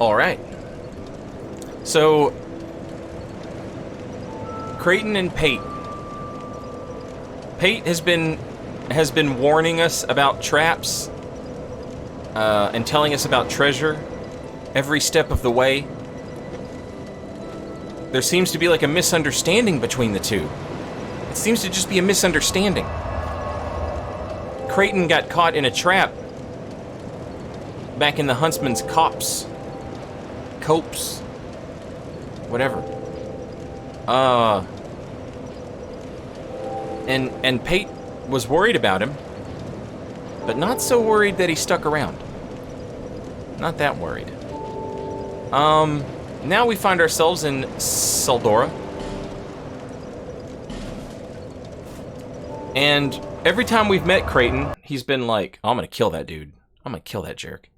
Alright. So, Creighton and Pate. Pate has been warning us about traps and telling us about treasure every step of the way. There seems to be like a misunderstanding between the two. It seems to just be a misunderstanding. Creighton got caught in a trap back in the Huntsman's copse, whatever. And Pate was worried about him, but not so worried that he stuck around. Not that worried. Now we find ourselves in Seldora. And every time we've met Creighton, he's been like, oh, I'm gonna kill that dude. I'm gonna kill that jerk.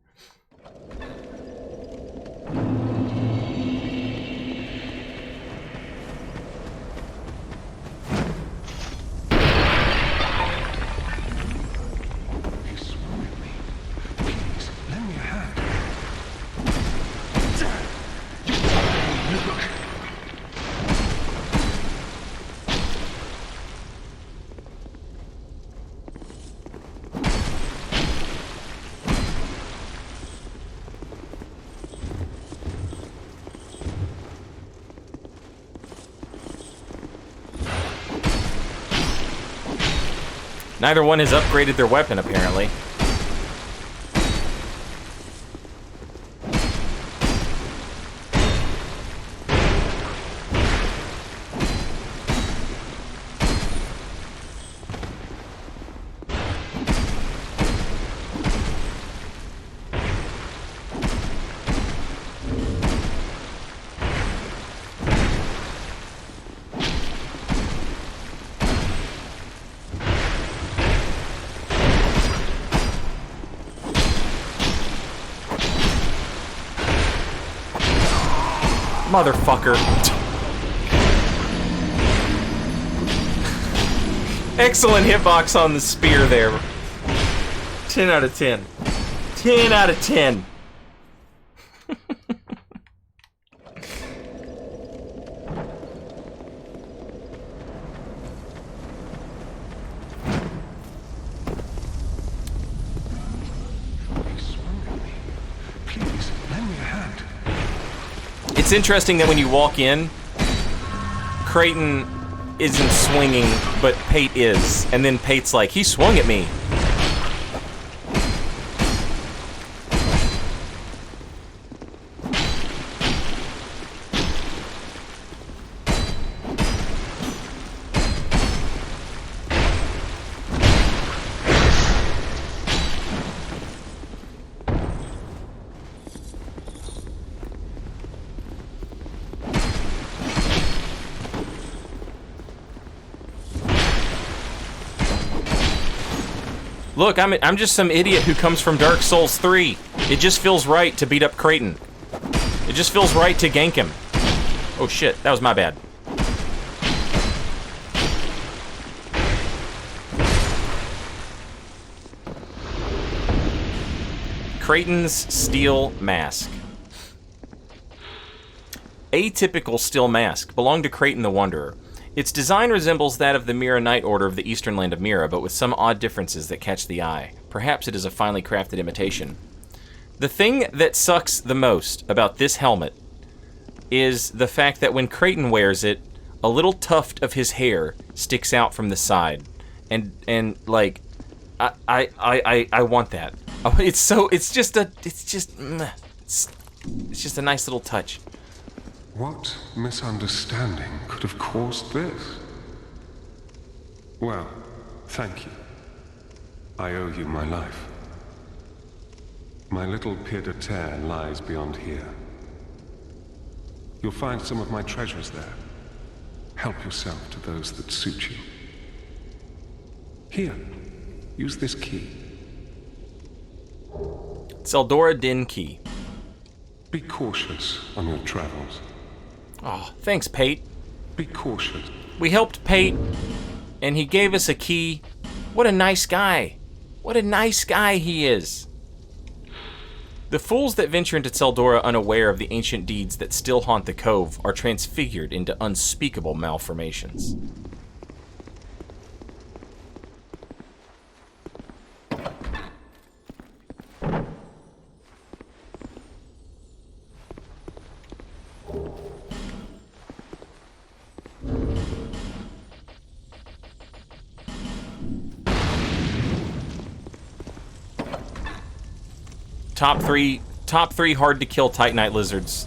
Neither one has upgraded their weapon, apparently. Motherfucker. Excellent hitbox on the spear there. 10 out of 10. 10 out of 10. It's interesting that when you walk in, Creighton isn't swinging, but Pate is. And then Pate's like, he swung at me. Look, I'm just some idiot who comes from Dark Souls 3. It just feels right to beat up Creighton. It just feels right to gank him. Oh shit, that was my bad. Creighton's steel mask. Atypical steel mask belonged to Creighton the Wanderer. Its design resembles that of the Mira Knight Order of the eastern land of Mira, but with some odd differences that catch the eye. Perhaps it is a finely crafted imitation. The thing that sucks the most about this helmet is the fact that when Creighton wears it, a little tuft of his hair sticks out from the side. And like, I want that. It's just a nice little touch. What misunderstanding could have caused this? Well, thank you. I owe you my life. My little pied-à-terre lies beyond here. You'll find some of my treasures there. Help yourself to those that suit you. Here, use this key. Seldora Din Key. Be cautious on your travels. Oh, thanks, Pate. Be cautious. We helped Pate, and he gave us a key. What a nice guy. What a nice guy he is. The fools that venture into Tseldora unaware of the ancient deeds that still haunt the cove are transfigured into unspeakable malformations. Top three hard to kill Titanite lizards.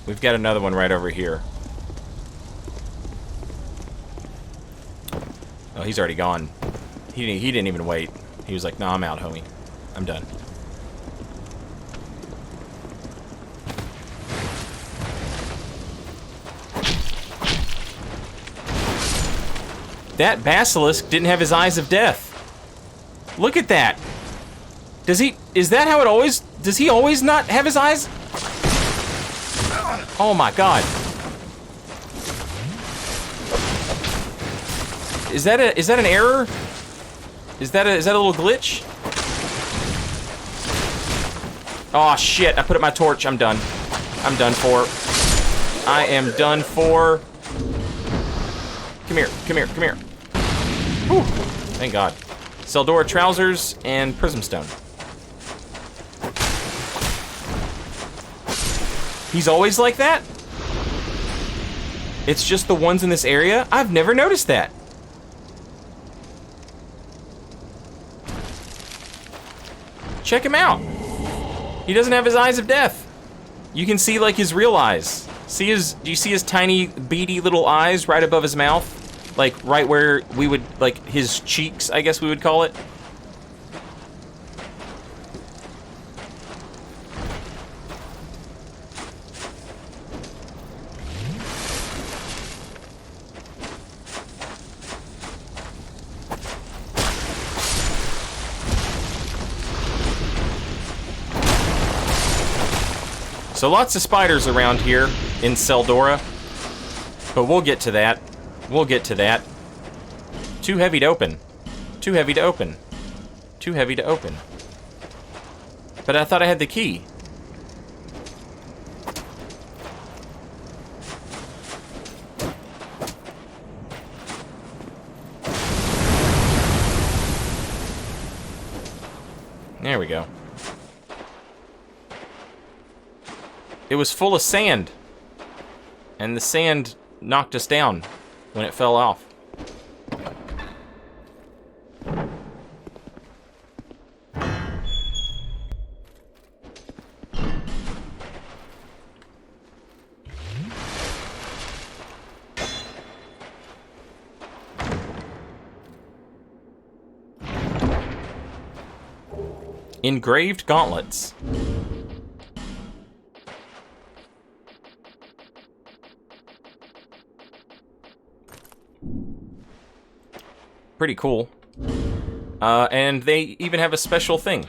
We've got another one right over here. Oh, he's already gone. He didn't even wait. He was like, "No, I'm out, homie. I'm done." That basilisk didn't have his eyes of death. Look at that. Does he always not have his eyes? Oh my god. Is that an error? Is that a little glitch? Oh shit, I put up my torch. I'm done. I'm done for. I am done for. Come here, come here, come here. Whew. Thank God. Tseldora trousers and prism stone. He's always like that? It's just the ones in this area? I've never noticed that. Check him out. He doesn't have his eyes of death. You can see like his real eyes. Do you see his tiny beady little eyes right above his mouth? Like, right where we would, like, his cheeks, I guess we would call it. So lots of spiders around here in Tseldora, but we'll get to that. We'll get to that. Too heavy to open. Too heavy to open. Too heavy to open. But I thought I had the key. There we go. It was full of sand. And the sand knocked us down when it fell off. Engraved gauntlets. Pretty cool. And they even have a special thing.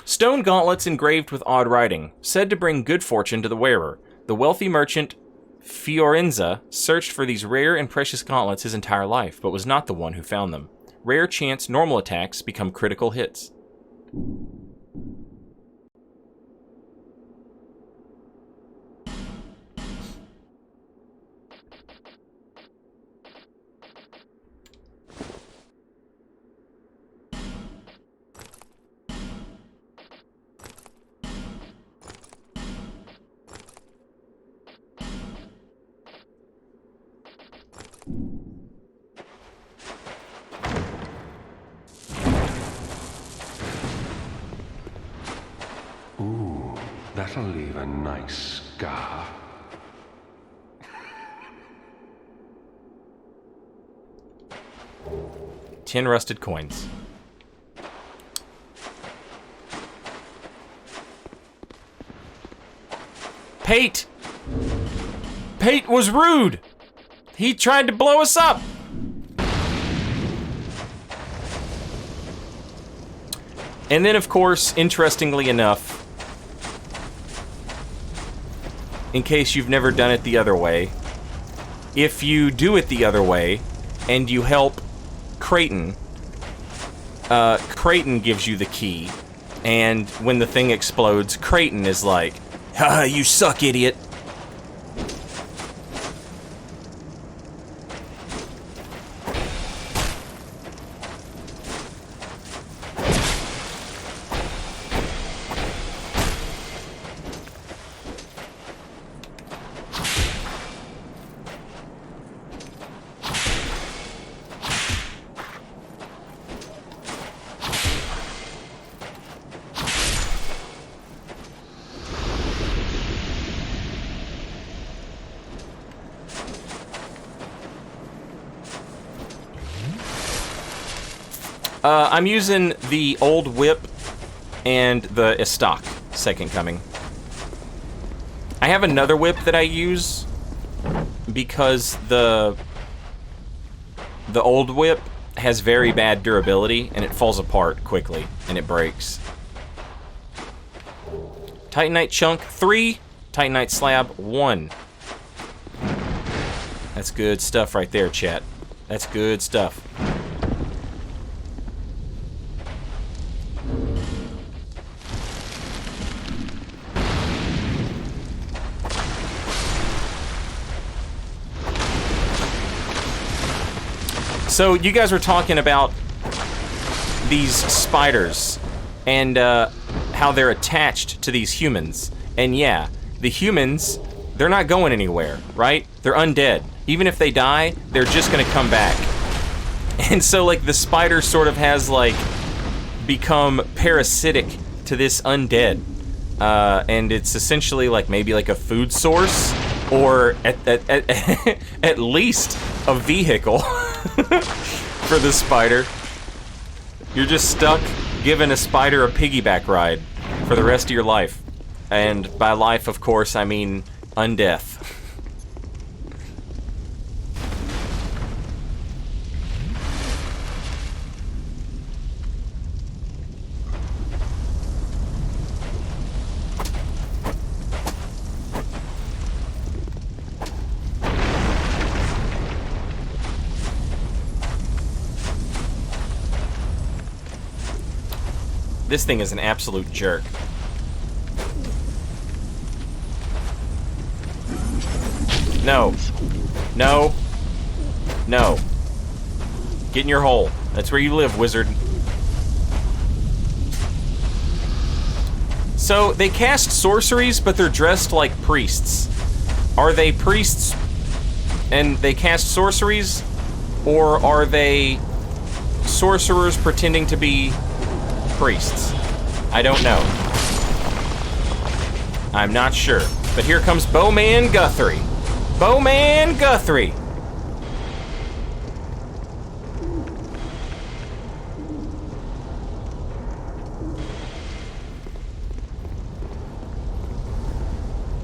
Stone gauntlets engraved with odd writing, said to bring good fortune to the wearer. The wealthy merchant Fiorenza searched for these rare and precious gauntlets his entire life, but was not the one who found them. Rare chance normal attacks become critical hits. Ooh, that'll leave a nice scar. 10 rusted coins. Pate! Pate was rude! He tried to blow us up! And then, of course, interestingly enough, in case you've never done it the other way, if you do it the other way, and you help Creighton. Creighton gives you the key, and when the thing explodes, Creighton is like, "Haha, you suck, idiot." I'm using the old whip and the Estoc, Second Coming. I have another whip that I use because the old whip has very bad durability and it falls apart quickly and it breaks. Titanite chunk 3, Titanite slab 1. That's good stuff right there, chat. That's good stuff. So you guys were talking about these spiders and how they're attached to these humans. And yeah, the humans, they're not going anywhere, right? They're undead. Even if they die, they're just gonna come back. And so like the spider sort of has like become parasitic to this undead. And it's essentially like maybe like a food source or at least a vehicle for the spider. You're just stuck giving a spider a piggyback ride for the rest of your life. And by life, of course, I mean undeath. This thing is an absolute jerk. No. No. No. Get in your hole. That's where you live, wizard. So, they cast sorceries, but they're dressed like priests. Are they priests and they cast sorceries? Or are they sorcerers pretending to be priests? I don't know. I'm not sure. But here comes Bowman Guthrie. Bowman Guthrie!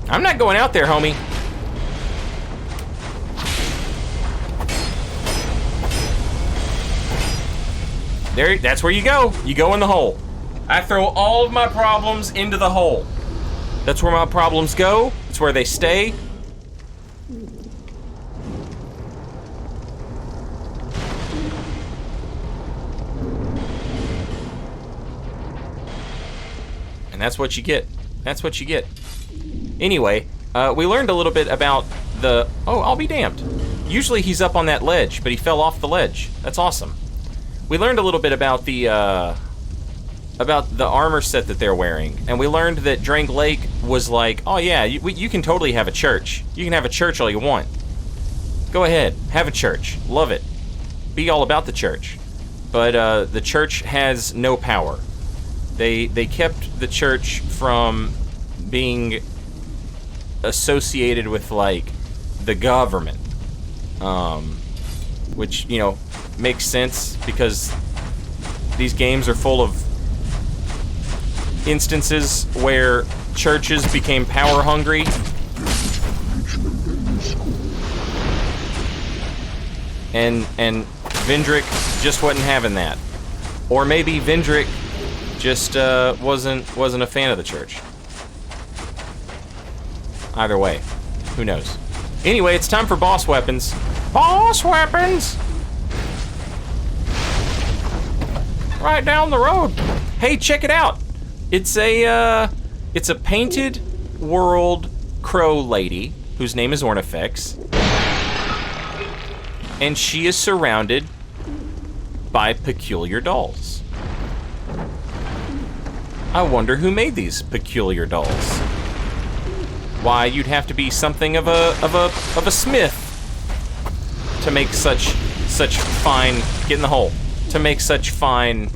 I'm not going out there, homie. There, that's where you go. You go in the hole. I throw all of my problems into the hole. That's where my problems go. It's where they stay. And that's what you get. That's what you get. Anyway, we learned a little bit about the... Oh, I'll be damned. Usually he's up on that ledge, but he fell off the ledge. That's awesome. We learned a little bit about the armor set that they're wearing, and we learned that Drang Lake was like, oh yeah, you can totally have a church. You can have a church all you want. Go ahead, have a church. Love it. Be all about the church. But the church has no power. They kept the church from being associated with, like, the government. Which, you know, makes sense because these games are full of instances where churches became power hungry. And Vendrick just wasn't having that. Or maybe Vendrick just wasn't a fan of the church. Either way, who knows? Anyway, it's time for boss weapons. Boss weapons! right down the road. Hey, check it out. It's a painted world crow lady whose name is Ornifex. And she is surrounded by peculiar dolls. I wonder who made these peculiar dolls. Why, you'd have to be something of a smith to make such fine, get in the hole, to make such fine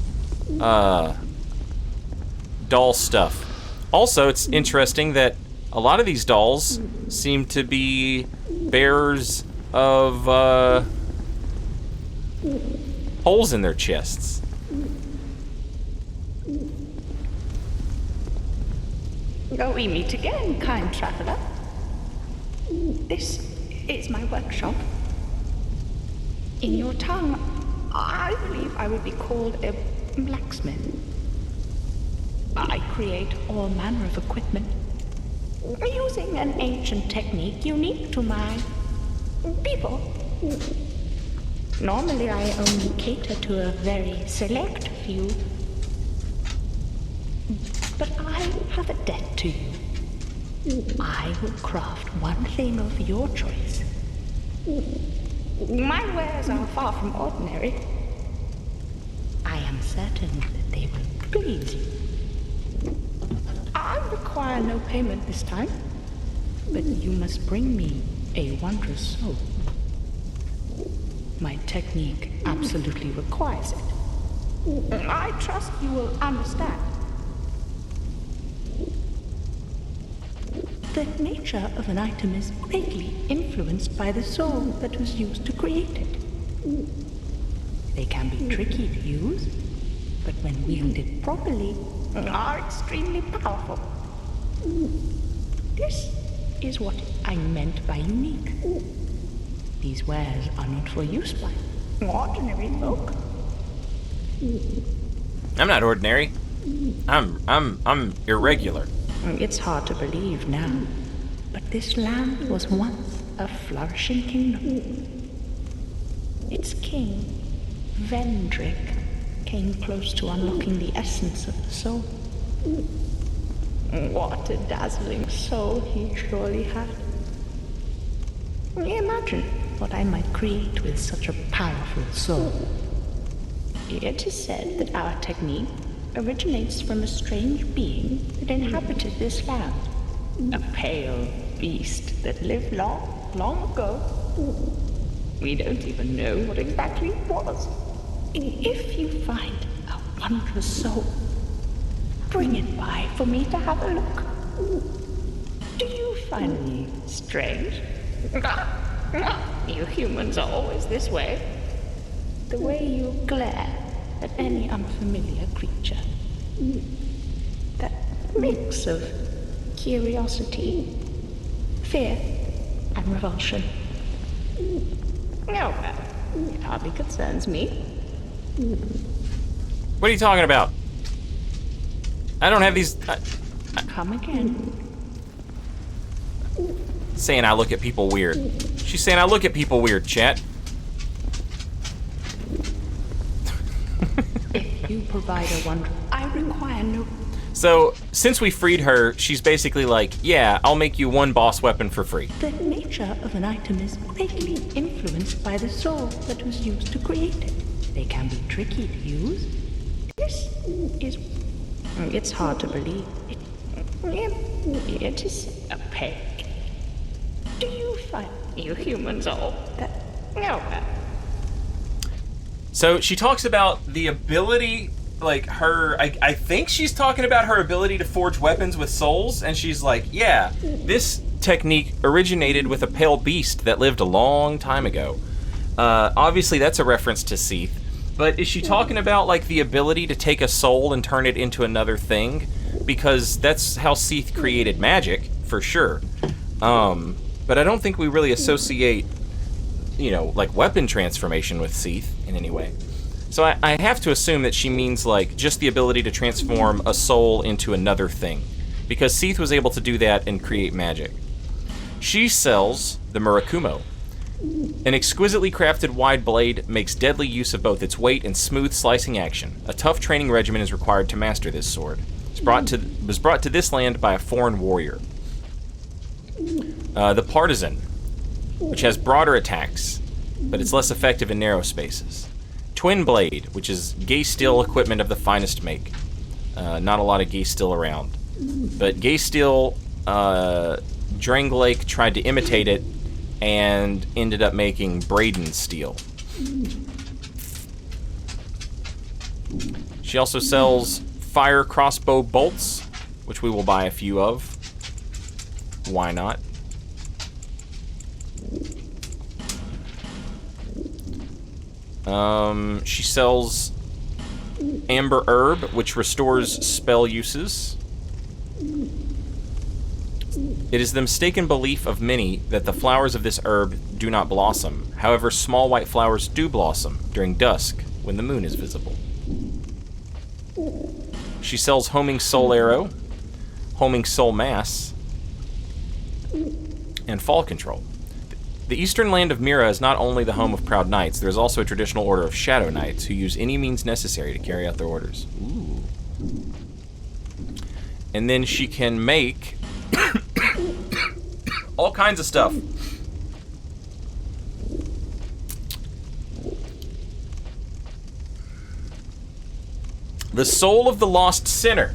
doll stuff. Also, it's interesting that a lot of these dolls seem to be bearers of holes in their chests. We meet again, kind traveler. This is my workshop. In your tongue, I believe I would be called a blacksmith. I create all manner of equipment using an ancient technique unique to my people. Normally, I only cater to a very select few. But I have a debt to you. I will craft one thing of your choice. My wares are far from ordinary. I am certain that they will please you. I require no payment this time, but you must bring me a wondrous soul. My technique absolutely requires it. I trust you will understand. The nature of an item is greatly influenced by the soul that was used to create it. They can be tricky to use, but when wielded properly, are extremely powerful. This is what I meant by unique. These wares are not for use by ordinary folk. I'm not ordinary. I'm irregular. It's hard to believe now, but this land was once a flourishing kingdom. Its king, Vendrick, came close to unlocking the essence of the soul. What a dazzling soul he surely had. Imagine what I might create with such a powerful soul. It is said that our technique originates from a strange being that inhabited this land. A pale beast that lived long, long ago. We don't even know what exactly it was. If you find a wondrous soul, bring it by for me to have a look. Do you find me strange? You humans are always this way. The way you glare at any unfamiliar creature. That mix of curiosity, fear, and revulsion. Oh, well, it hardly concerns me. What are you talking about? I don't have these... Come again. Saying I look at people weird. She's saying I look at people weird, chat. If you provide a wonder, I require no... So, since we freed her, she's basically like, yeah, I'll make you one boss weapon for free. The nature of an item is greatly influenced by the soul that was used to create it. They can be tricky to use. This is... It's hard to believe. It is a peg. Do you find you humans all that... No. So she talks about the ability, like her, I think she's talking about her ability to forge weapons with souls, and she's like, yeah, this technique originated with a pale beast that lived a long time ago. Obviously that's a reference to Seath, but is she talking about like the ability to take a soul and turn it into another thing? Because that's how Seath created magic, for sure. But I don't think we really associate, you know, like weapon transformation with Seath in any way. So I have to assume that she means like just the ability to transform a soul into another thing, because Seath was able to do that and create magic. She sells the Murakumo, An exquisitely crafted wide blade makes deadly use of both its weight and smooth slicing action. A tough training regimen is required to master this sword. It was brought to this land by a foreign warrior. The Partisan, which has broader attacks, but it's less effective in narrow spaces. Twin Blade, which is gay steel equipment of the finest make. Not a lot of gay steel around. But gay steel, Dranglake tried to imitate it and ended up making Braden steel. She also sells fire crossbow bolts, which we will buy a few of. Why not? She sells Amber Herb, which restores spell uses. It is the mistaken belief of many that the flowers of this herb do not blossom. However, small white flowers do blossom during dusk when the moon is visible. She sells Homing Soul Arrow, Homing Soul Mass, and Fall Control. The eastern land of Mira is not only the home of proud knights, there is also a traditional order of Shadow Knights who use any means necessary to carry out their orders. Ooh. And then she can make all kinds of stuff. The Soul of the Lost Sinner.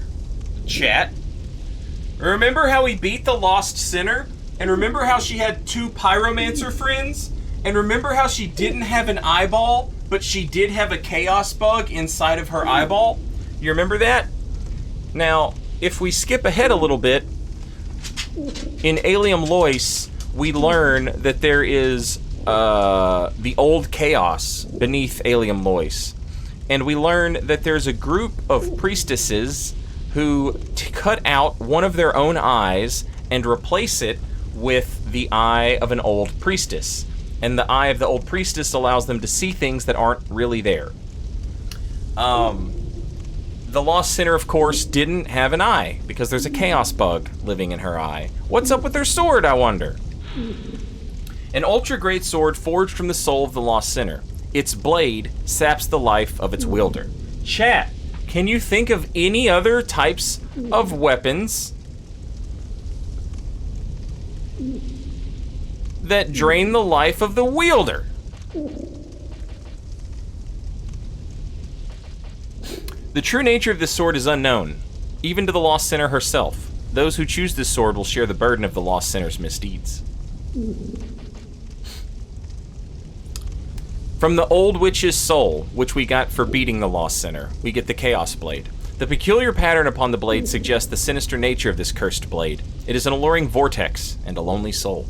Chat. Remember how we beat the Lost Sinner? And remember how she had 2 pyromancer friends? And remember how she didn't have an eyeball, but she did have a chaos bug inside of her eyeball? You remember that? Now, if we skip ahead a little bit, in Alium Lois, we learn that there is the old chaos beneath Alium Lois. And we learn that there's a group of priestesses who cut out one of their own eyes and replace it with the eye of an old priestess. And the eye of the old priestess allows them to see things that aren't really there. The Lost Sinner, of course, didn't have an eye because there's a chaos bug living in her eye. What's up with her sword, I wonder? An ultra great sword forged from the soul of the Lost Sinner. Its blade saps the life of its wielder. Chat, can you think of any other types of weapons that drain the life of the wielder? The true nature of this sword is unknown, even to the Lost Sinner herself. Those who choose this sword will share the burden of the Lost Sinner's misdeeds. From the Old Witch's Soul, which we got for beating the Lost Sinner, we get the Chaos Blade. The peculiar pattern upon the blade suggests the sinister nature of this cursed blade. It is an alluring vortex and a lonely soul.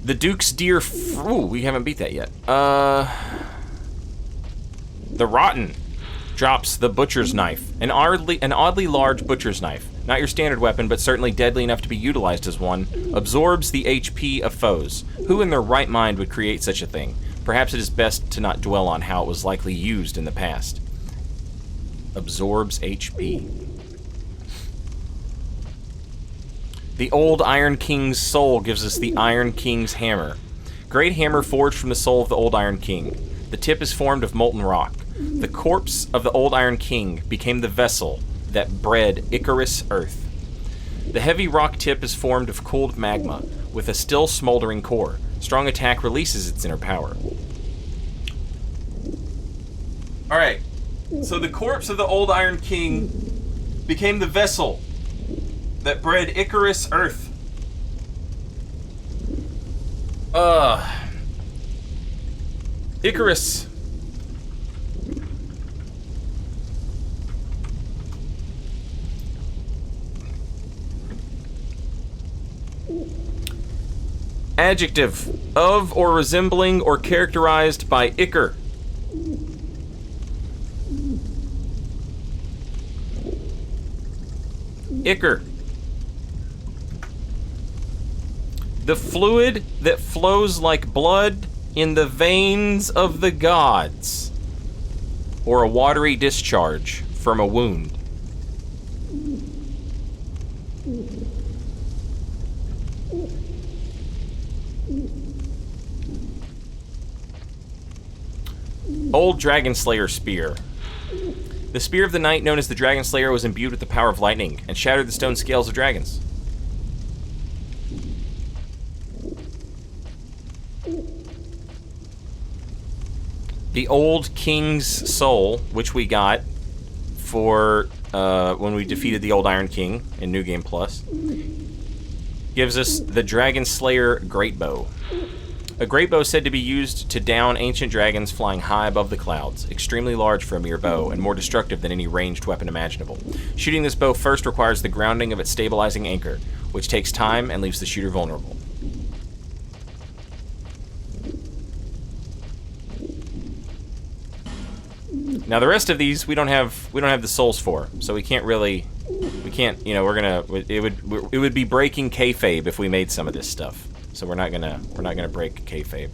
The Duke's Deer... Ooh, we haven't beat that yet. The Rotten drops the Butcher's Knife. An oddly large Butcher's Knife. Not your standard weapon, but certainly deadly enough to be utilized as one. Absorbs the HP of foes. Who in their right mind would create such a thing? Perhaps it is best to not dwell on how it was likely used in the past. Absorbs HP. The Old Iron King's Soul gives us the Iron King's Hammer. Great hammer forged from the soul of the Old Iron King. The tip is formed of molten rock. The corpse of the Old Iron King became the vessel that bred Icarus Earth. The heavy rock tip is formed of cooled magma, with a still smoldering core. Strong attack releases its inner power. Alright, so the corpse of the Old Iron King became the vessel that bred Icarus Earth. Icarus. Adjective, of or resembling or characterized by ichor. Ichor. The fluid that flows like blood in the veins of the gods, or a watery discharge from a wound. Old Dragon Slayer Spear. The Spear of the Night, known as the Dragon Slayer, was imbued with the power of lightning and shattered the stone scales of dragons. The Old King's Soul, which we got for when we defeated the Old Iron King in New Game Plus, gives us the Dragon Slayer Great Bow. A great bow said to be used to down ancient dragons flying high above the clouds, extremely large for a mere bow, and more destructive than any ranged weapon imaginable. Shooting this bow first requires the grounding of its stabilizing anchor, which takes time and leaves the shooter vulnerable. Now the rest of these we don't have the souls for, so we can't, you know, it would be breaking kayfabe if we made some of this stuff. So we're not gonna break kayfabe.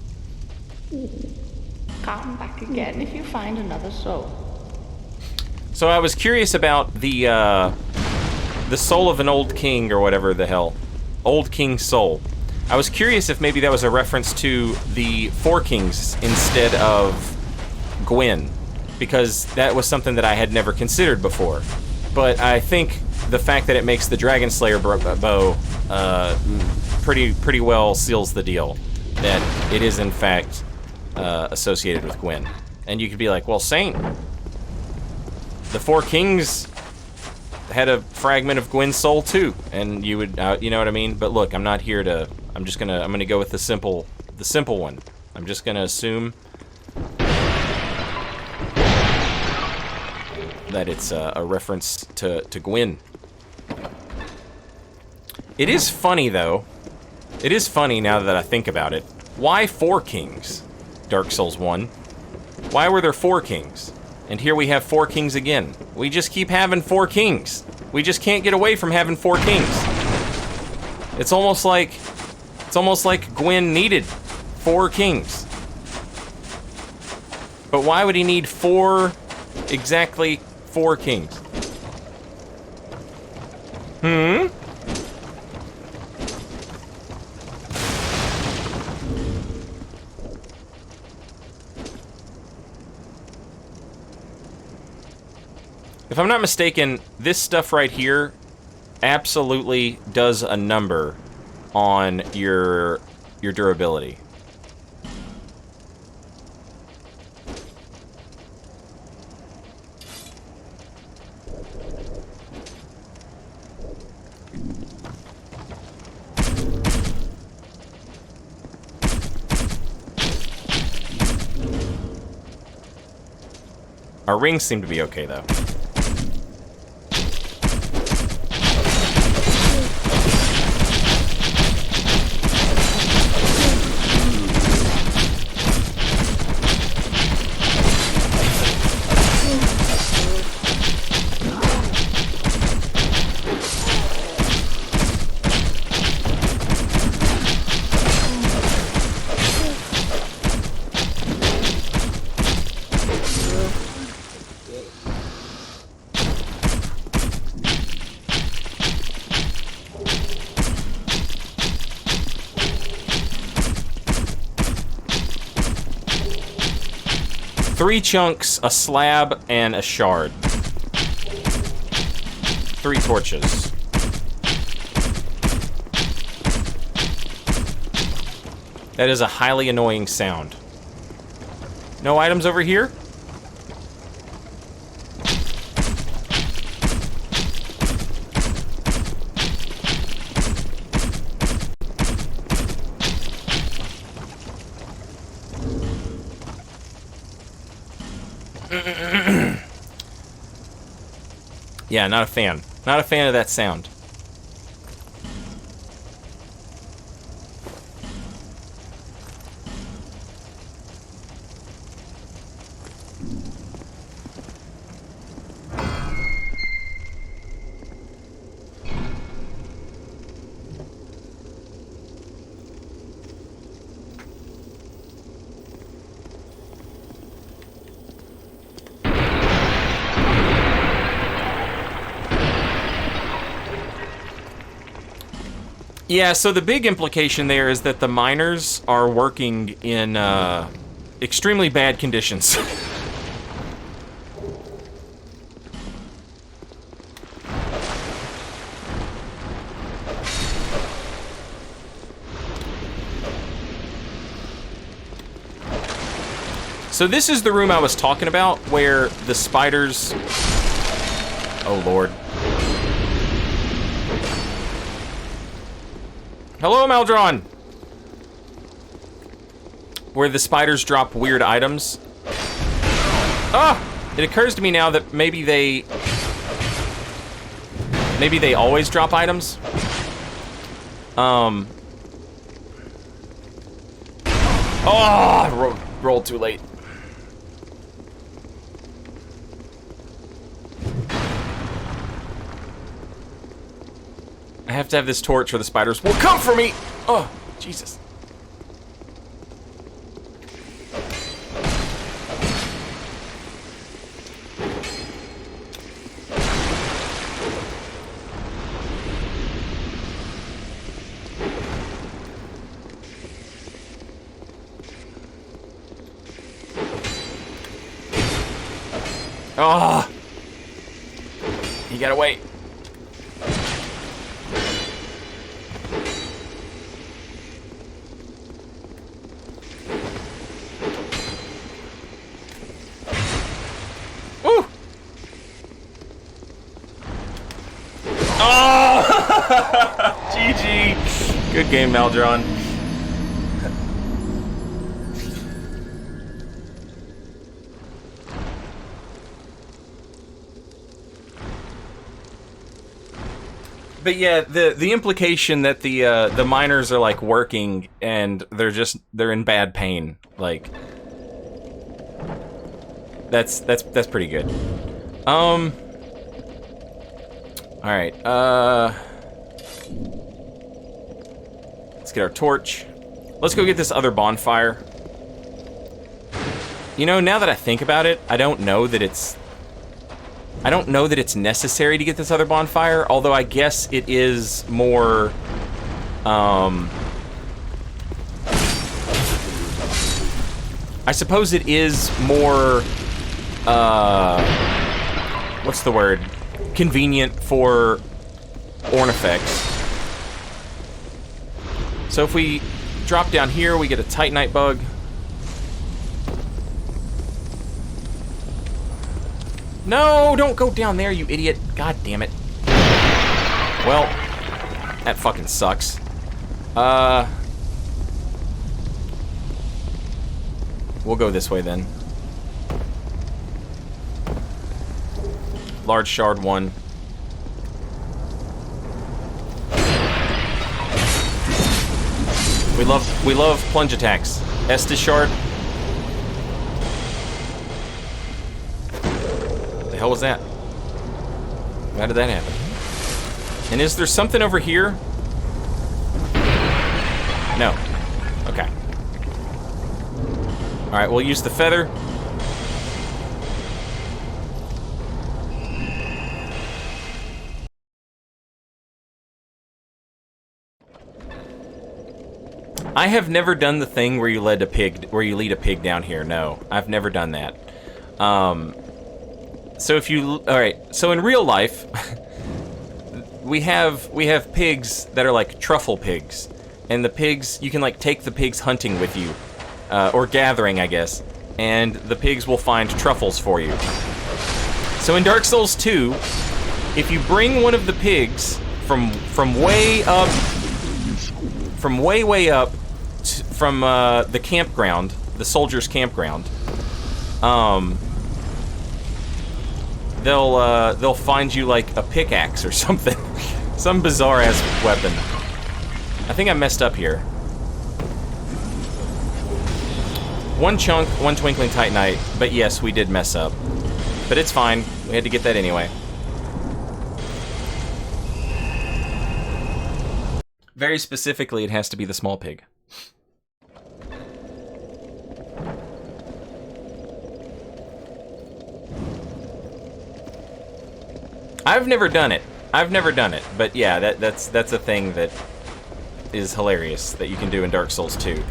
Come back again if you find another soul. So I was curious about the soul of an old king, or whatever the hell, Old King's soul. I was curious if maybe that was a reference to the Four Kings instead of Gwyn, because that was something that I had never considered before. But I think the fact that it makes the Dragon Slayer bow pretty well seals the deal that it is in fact associated with Gwyn. And you could be like, well, Saint, the Four Kings had a fragment of Gwyn's soul too, and you would, you know what I mean? But look, I'm not here to. I'm gonna go with the simple one. I'm just gonna assume that it's a reference to Gwyn. It is funny though. It is funny now that I think about it. Why Four Kings? Dark Souls 1. Why were there Four Kings? And here we have Four Kings again. We just keep having Four Kings. We just can't get away from having Four Kings. It's almost like Gwyn needed Four Kings. But why would he need exactly four kings? If I'm not mistaken, this stuff right here absolutely does a number on your durability. Our rings seem to be okay, though. Three chunks, a slab, and a shard. 3 torches. That is a highly annoying sound. No items over here? Yeah, not a fan. Not a fan of that sound. Yeah, so the big implication there is that the miners are working in extremely bad conditions. So this is the room I was talking about, where the spiders... Oh, Lord. Hello, Maldron! Where the spiders drop weird items. Ah! It occurs to me now that maybe they always drop items. Oh! I rolled too late. I have to have this torch or the spiders will come for me! Oh, Jesus. Oh! You gotta wait. GG. Good game, Maldron. But yeah, the implication that the miners are like working and they're in bad pain, like that's pretty good. All right, let's get our torch. Let's go get this other bonfire. You know, now that I think about it, I don't know that it's necessary to get this other bonfire, although I guess it is more, I suppose it is more, what's the word? Convenient for Ornifex. So if we drop down here, we get a Titanite bug. No, don't go down there, you idiot. God damn it. Well, that fucking sucks. We'll go this way then. Large shard 1. We love plunge attacks. Estus shard. The hell was that? How did that happen? And is there something over here? No. Okay. Alright, we'll use the feather. I have never done the thing where you lead a pig down here. No, I've never done that. So if you, all right, so in real life, we have pigs that are like truffle pigs, and the pigs, you can like take the pigs hunting with you, or gathering, I guess, and the pigs will find truffles for you. So in Dark Souls 2, if you bring one of the pigs from way up, from way up, from the campground, the soldiers' campground, they'll find you like a pickaxe or something, some bizarre ass weapon. I think I messed up here. One chunk, one twinkling titanite, but yes, we did mess up. But it's fine. We had to get that anyway. Very specifically, it has to be the small pig. I've never done it. But yeah, that's a thing that is hilarious that you can do in Dark Souls 2.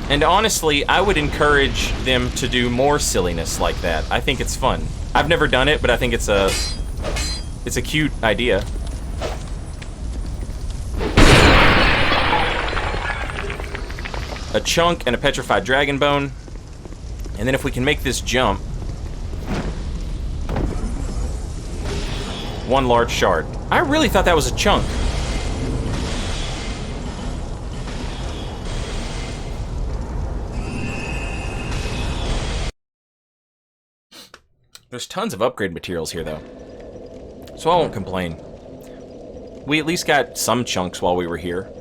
And honestly, I would encourage them to do more silliness like that. I think it's fun. I've never done it, but I think it's a cute idea. A chunk and a petrified dragon bone. And then if we can make this jump, one large shard. I really thought that was a chunk. There's tons of upgrade materials here, though, so I won't complain. We at least got some chunks while we were here.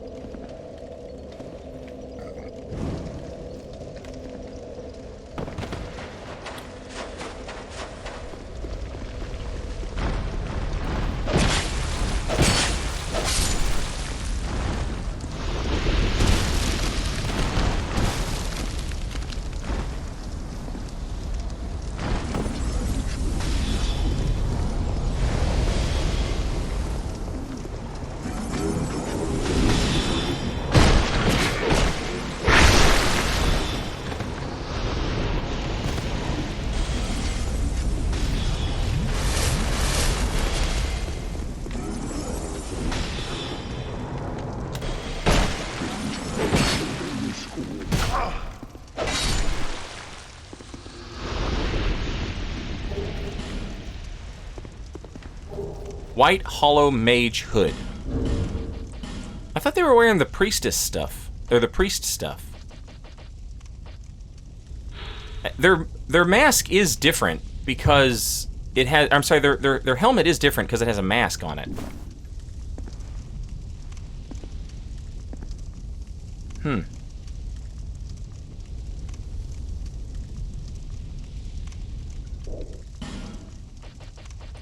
White Hollow Mage Hood. I thought they were wearing the priestess stuff. Or the priest stuff. Their mask is different because it has... I'm sorry, their helmet is different because it has a mask on it.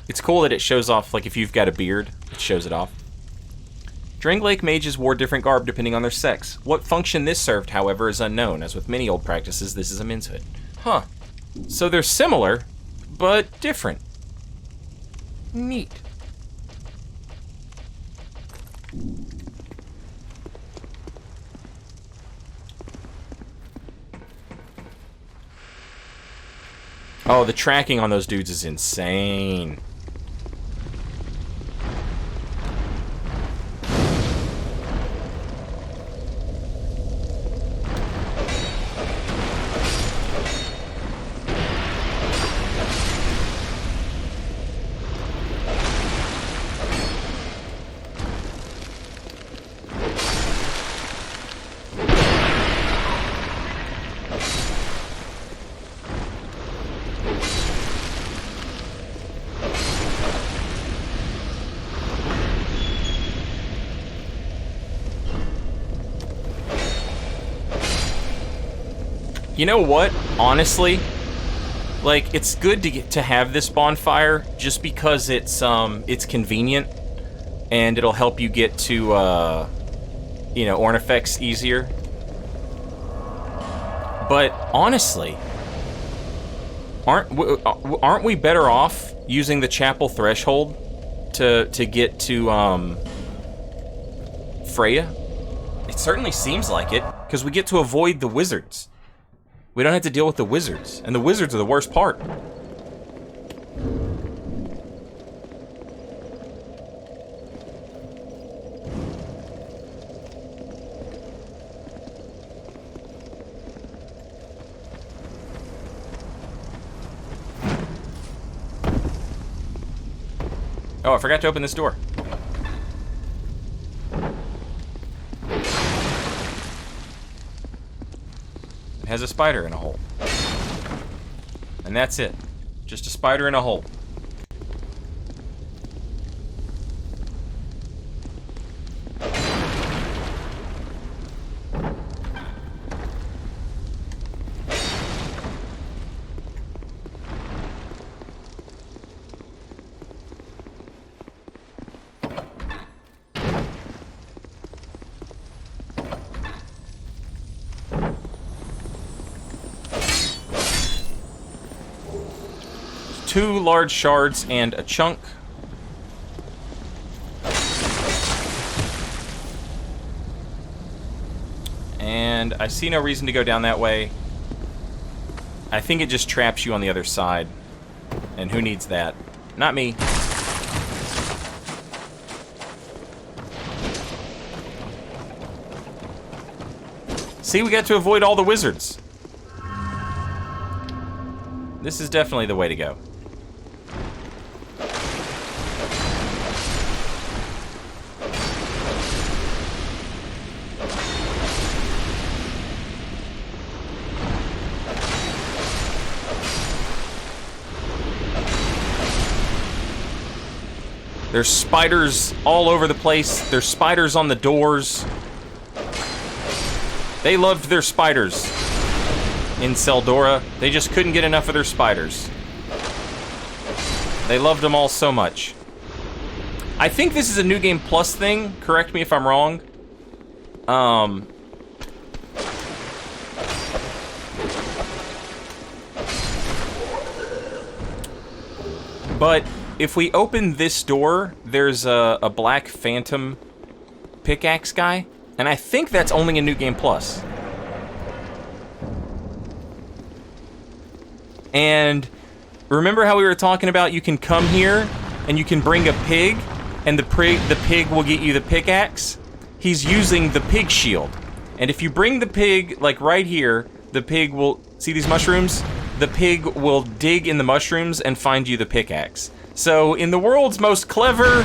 It's cool that it shows off, like, if you've got a beard, it shows it off. Drangleic mages wore different garb depending on their sex. What function this served, however, is unknown. As with many old practices, this is a men's hood. Huh. So they're similar, but different. Neat. Oh, the tracking on those dudes is insane. You know what? Honestly, like, it's good to have this bonfire just because it's convenient and it'll help you get to you know, Ornifex easier. But honestly, aren't we better off using the chapel threshold to get to Freya? It certainly seems like it, because we get to avoid the wizards. We don't have to deal with the wizards, and the wizards are the worst part. Oh, I forgot to open this door. It has a spider in a hole. And that's it. Just a spider in a hole. Two large shards and a chunk. And I see no reason to go down that way. I think it just traps you on the other side. And who needs that? Not me. See, we got to avoid all the wizards. This is definitely the way to go. There's spiders all over the place. There's spiders on the doors. They loved their spiders in Seldora. They just couldn't get enough of their spiders. They loved them all so much. I think this is a New Game Plus thing. Correct me if I'm wrong. But if we open this door, there's a black phantom pickaxe guy. And I think that's only in New Game Plus. And remember how we were talking about you can come here and you can bring a pig and the pig will get you the pickaxe? He's using the pig shield. And if you bring the pig, like right here, the pig will... See these mushrooms? The pig will dig in the mushrooms and find you the pickaxe. So, in the world's most clever...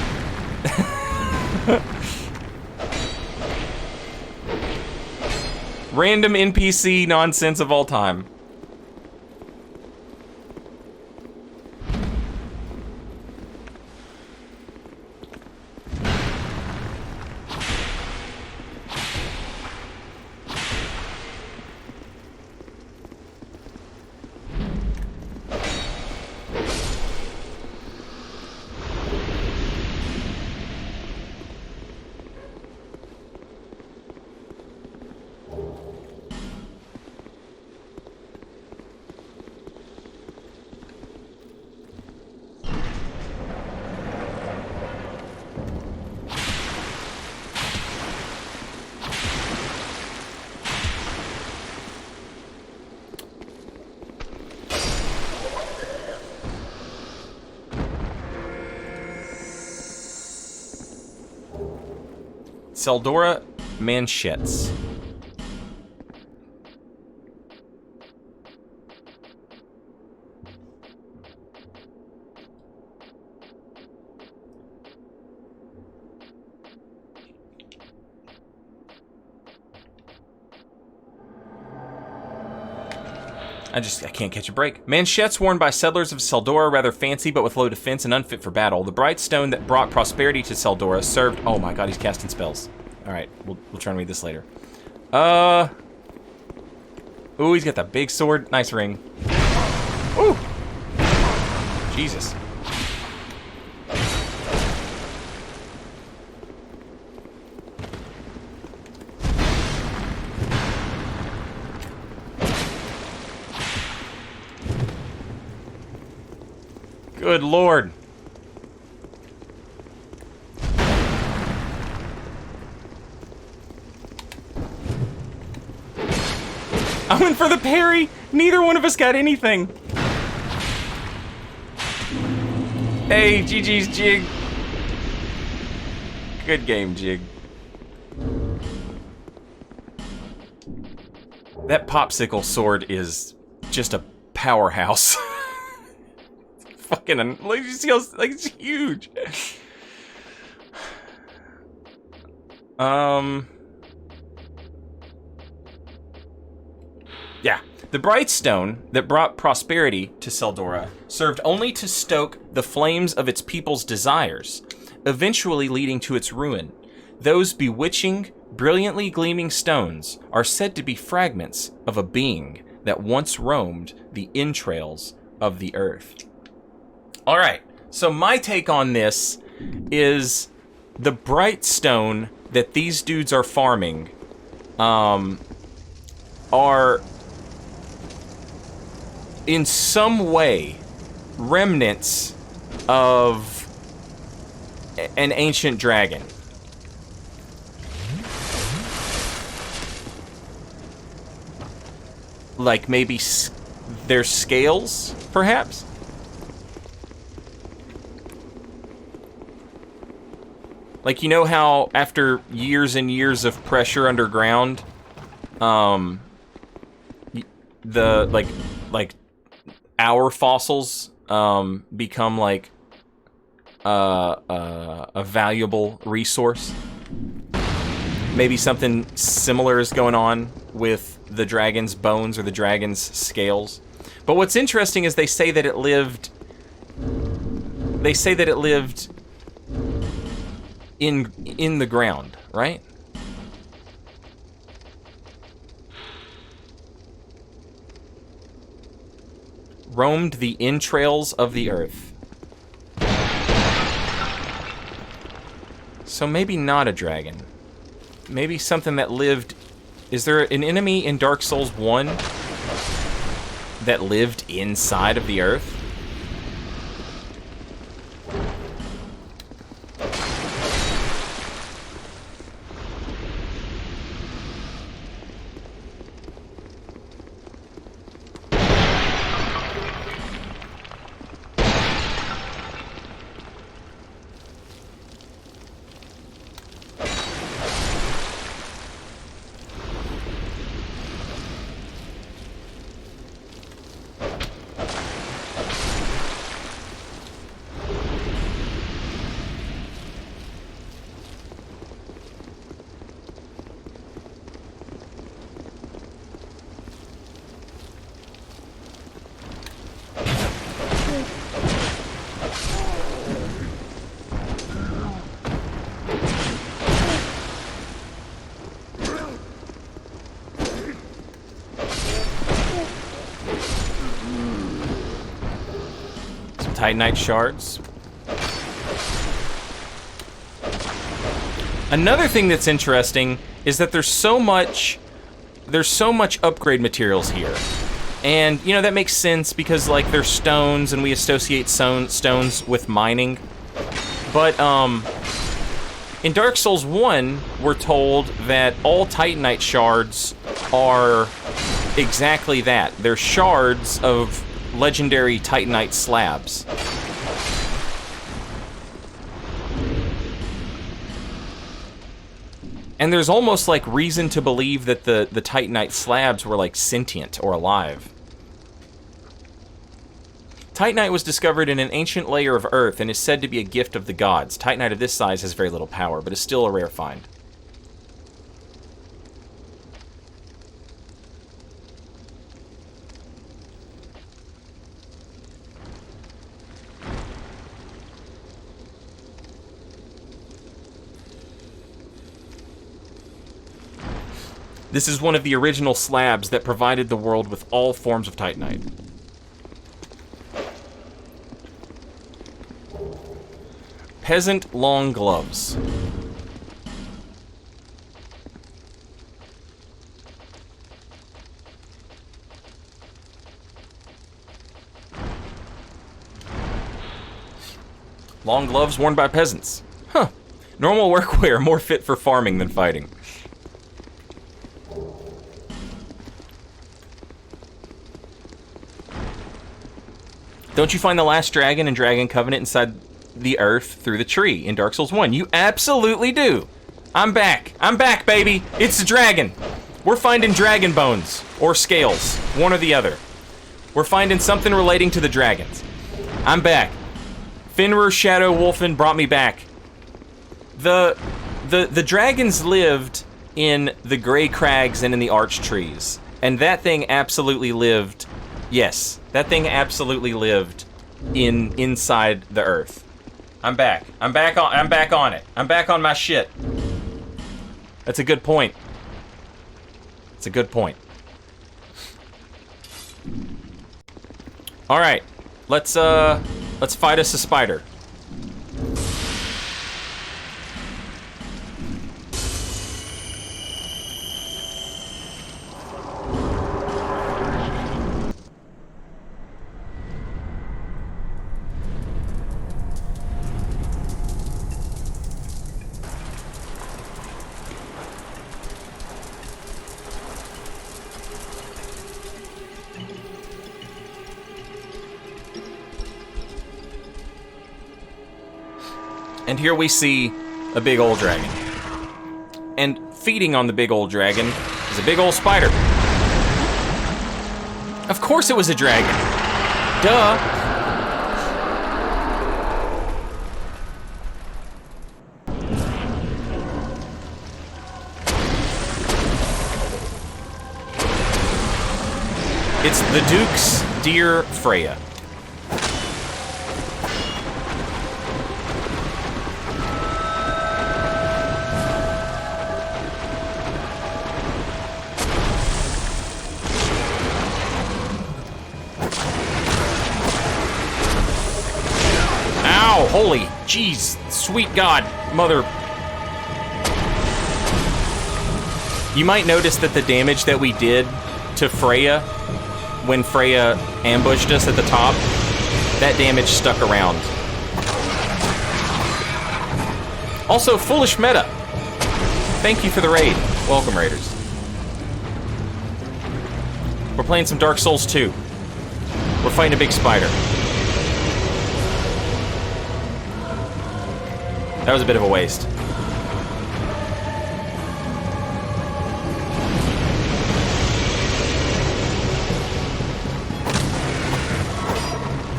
random NPC nonsense of all time. Seldora manchettes. I can't catch a break. Manchettes worn by settlers of Seldora, rather fancy but with low defense and unfit for battle. The bright stone that brought prosperity to Seldora served... Oh my god, he's casting spells. Alright, we'll try and read this later. Ooh, he's got the big sword. Nice ring. Ooh! Jesus. Good lord. I went for the parry. Neither one of us got anything. Hey, GG's Jig. Good game, Jig. That popsicle sword is just a powerhouse. Fucking, like, you see how, like, it's huge. Yeah. The bright stone that brought prosperity to Seldora served only to stoke the flames of its people's desires, eventually leading to its ruin. Those bewitching, brilliantly gleaming stones are said to be fragments of a being that once roamed the entrails of the earth. All right, so my take on this is the bright stone that these dudes are farming are in some way remnants of an ancient dragon. like maybe their scales, perhaps? Like, you know how after years and years of pressure underground, the like our fossils become like a valuable resource. Maybe something similar is going on with the dragon's bones or the dragon's scales. But what's interesting is they say that it lived in the ground, right? Roamed the entrails of the earth. So maybe not a dragon. Maybe something that lived... Is there an enemy in Dark Souls 1 that lived inside of the earth? Titanite shards. Another thing that's interesting is that there's so much upgrade materials here. And, you know, that makes sense because, like, they're stones and we associate stones with mining. But, in Dark Souls 1, we're told that all Titanite shards are exactly that. They're shards of legendary Titanite slabs. And there's almost like reason to believe that the Titanite slabs were like sentient or alive. Titanite was discovered in an ancient layer of earth and is said to be a gift of the gods. Titanite of this size has very little power, but is still a rare find. This is one of the original slabs that provided the world with all forms of Titanite. Peasant long gloves. Long gloves worn by peasants. Huh. Normal workwear, more fit for farming than fighting. Don't you find the last dragon in Dragon Covenant inside the earth through the tree in Dark Souls 1? You absolutely do. I'm back. I'm back, baby. It's a dragon. We're finding dragon bones or scales, one or the other. We're finding something relating to the dragons. I'm back. Fenrir Shadow Wolfen brought me back. The dragons lived in the Grey Crags and in the Arch Trees, and that thing absolutely lived. Yes, that thing absolutely lived inside the earth. I'm back. I'm back on it. I'm back on my shit. That's a good point. It's a good point. All right. Let's fight us a spider. And here we see a big old dragon. And feeding on the big old dragon is a big old spider. Of course it was a dragon. Duh. It's the Duke's dear Freya. Ow, holy jeez, sweet God, mother. You might notice that the damage that we did to Freya when Freya ambushed us at the top, that damage stuck around. Also, foolish meta. Thank you for the raid. Welcome, Raiders. We're playing some Dark Souls 2. We're fighting a big spider. That was a bit of a waste.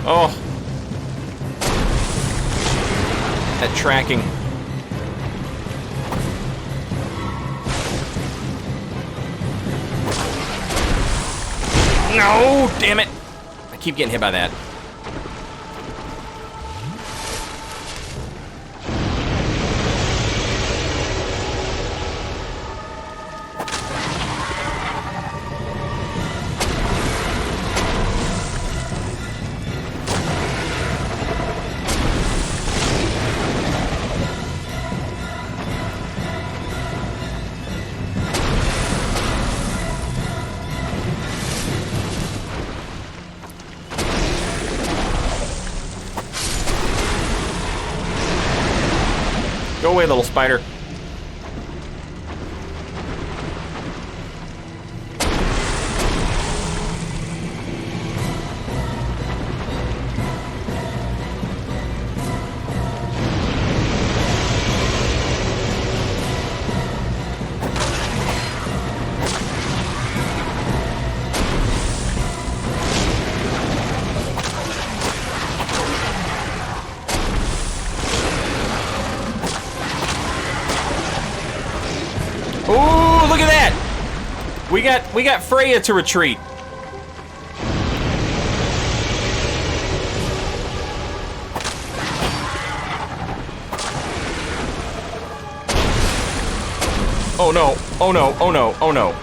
Oh. That tracking. No, damn it. I keep getting hit by that. Go away, little spider. Ooh, look at that! We got Freya to retreat. Oh no, oh no, oh no, oh no.